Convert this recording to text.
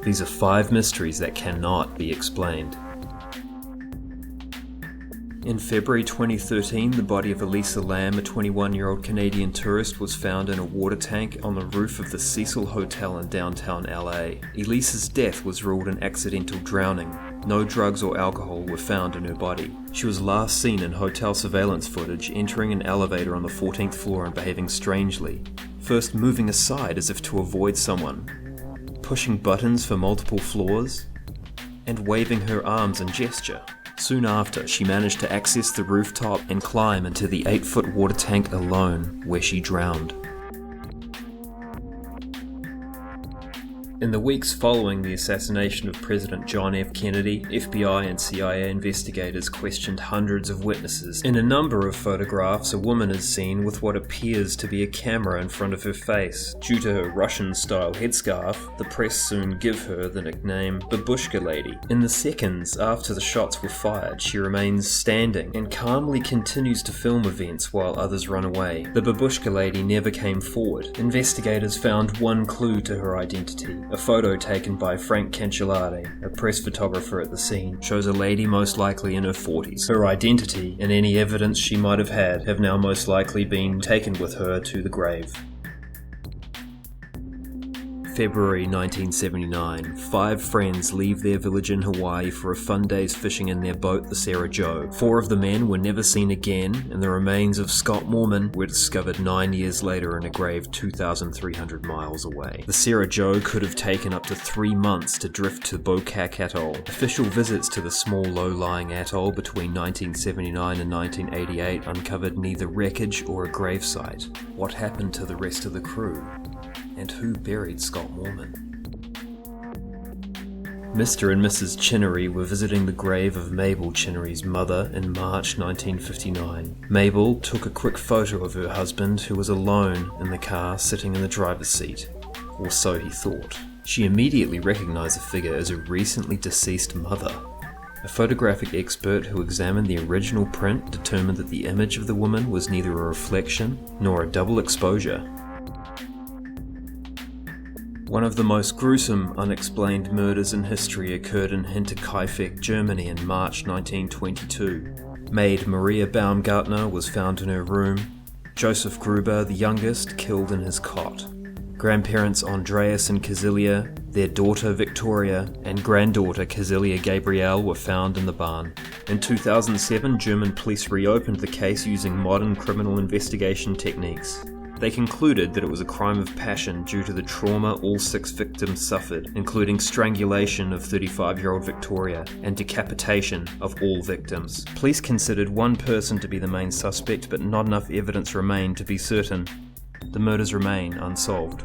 These are 5 mysteries that cannot be explained. In February 2013, the body of Elisa Lam, a 21-year-old Canadian tourist, was found in a water tank on the roof of the Cecil Hotel in downtown LA. Elisa's death was ruled an accidental drowning. No drugs or alcohol were found in her body. She was last seen in hotel surveillance footage entering an elevator on the 14th floor and behaving strangely, first moving aside as if to avoid someone, pushing buttons for multiple floors, and waving her arms in gesture. Soon after, she managed to access the rooftop and climb into the 8-foot water tank alone, where she drowned. In the weeks following the assassination of President John F. Kennedy, FBI and CIA investigators questioned hundreds of witnesses. In a number of photographs, a woman is seen with what appears to be a camera in front of her face. Due to her Russian-style headscarf, the press soon give her the nickname Babushka Lady. In the seconds after the shots were fired, she remains standing and calmly continues to film events while others run away. The Babushka Lady never came forward. Investigators found one clue to her identity. A photo taken by Frank Cancellari, a press photographer at the scene, shows a lady most likely in her 40s. Her identity and any evidence she might have had have now most likely been taken with her to the grave. February 1979. 5 friends leave their village in Hawaii for a fun day's fishing in their boat, the Sarah Joe. 4 of the men were never seen again, and the remains of Scott Moorman were discovered 9 years later in a grave 2,300 miles away. The Sarah Joe could have taken up to 3 months to drift to Bokak Atoll. Official visits to the small low-lying atoll between 1979 and 1988 uncovered neither wreckage or a gravesite. What happened to the rest of the crew? And who buried Scott Moorman? Mr. and Mrs. Chinnery were visiting the grave of Mabel Chinnery's mother in March 1959. Mabel took a quick photo of her husband, who was alone in the car sitting in the driver's seat. Or so he thought. She immediately recognized the figure as a recently deceased mother. A photographic expert who examined the original print determined that the image of the woman was neither a reflection nor a double exposure. One of the most gruesome, unexplained murders in history occurred in Hinterkaifeck, Germany in March 1922. Maid Maria Baumgartner was found in her room. Joseph Gruber, the youngest, killed in his cot. Grandparents Andreas and Casilia, their daughter Victoria, and granddaughter Casilia Gabrielle were found in the barn. In 2007, German police reopened the case using modern criminal investigation techniques. They concluded that it was a crime of passion due to the trauma all 6 victims suffered, including strangulation of 35-year-old Victoria and decapitation of all victims. Police considered one person to be the main suspect, but not enough evidence remained to be certain. The murders remain unsolved.